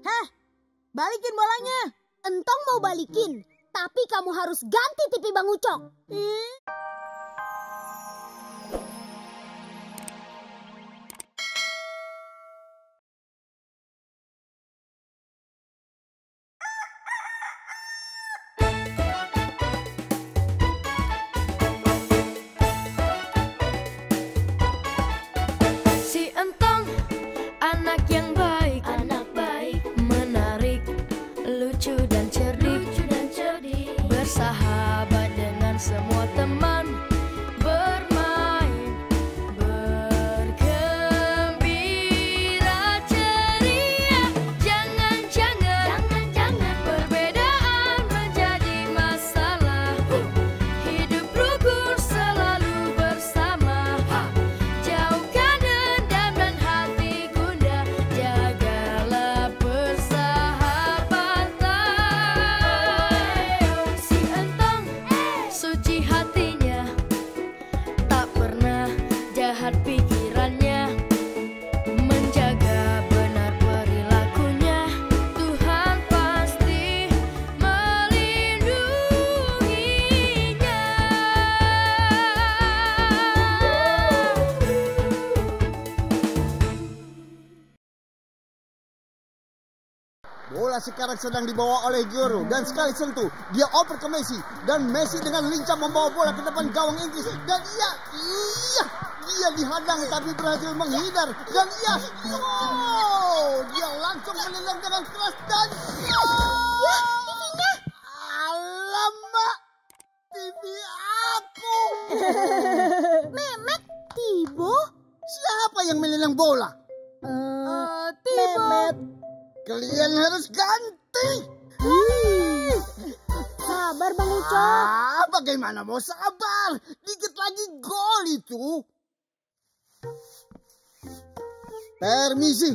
Heh, balikin bolanya. Entong mau balikin, tapi kamu harus ganti TV Bang Ucok. Si Entong, anak yang baik, menarik, lucu dan cerdik, bersahabat dengan semua teman, bermain, bergembira ceria. Jangan perbedaan menjadi masalah. Hidup rukun selalu bersama. Jauhkan dendam dan hati gundah, jagalah persahabatan. Si Entong suci hatinya, tak pernah jahat pikirannya, menjaga benar perilakunya. Tuhan pasti melindunginya. Bola sekarang sedang dibawa oleh Giro dan sekali sentuh dia oper ke Messi dan Messi dengan lincah membawa bola ke depan gawang Inggris dan dia dihadang tapi berhasil menghindar dan dia langsung menendang dengan keras dan TV-nya. alamak, TV aku. Memet, Tibo. Siapa yang menendang bola? Tibo. Kalian harus ganti. Sabar Bang Ucok. Bagaimana mau sabar? Dikit lagi gol itu. Permisi.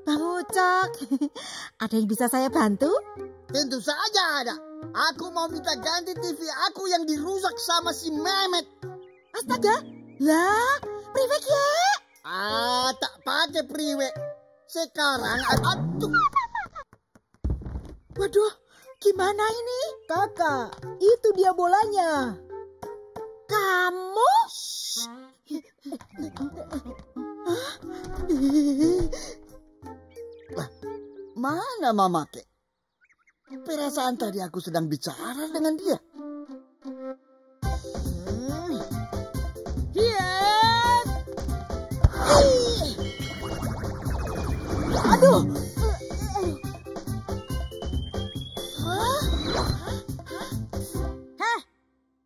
Bang Ucok, ada yang bisa saya bantu? Tentu saja ada. Aku mau minta ganti TV aku yang dirusak sama si Mehmet. Astaga, lah, priwek ya? Tak pakai priwe. Sekarang aduh. Waduh, gimana ini? Kakak, itu dia bolanya. Kamu? Lah, mana Mama Kek? Perasaan tadi aku sedang bicara dengan dia. Aduh, heh,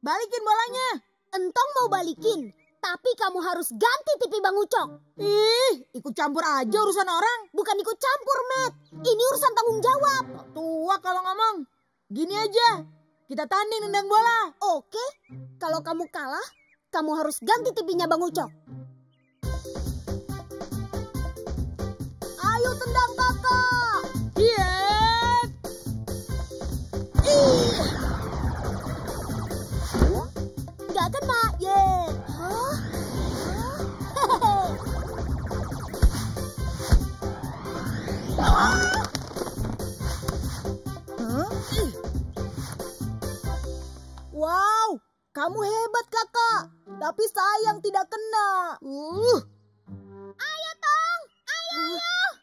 balikin bolanya. Entong mau balikin, tapi kamu harus ganti TV Bang Ucok. Ikut campur aja urusan orang. Bukan ikut campur, Met. Ini urusan tanggung jawab. Tua kalau ngomong. Gini aja, kita tanding nendang bola. Oke, kalau kamu kalah, kamu harus ganti TV-nya Bang Ucok. Ayo tendang kakak. Nggak kena, Wow, kamu hebat kakak. Tapi sayang tidak kena. Ayo Tong, ayo.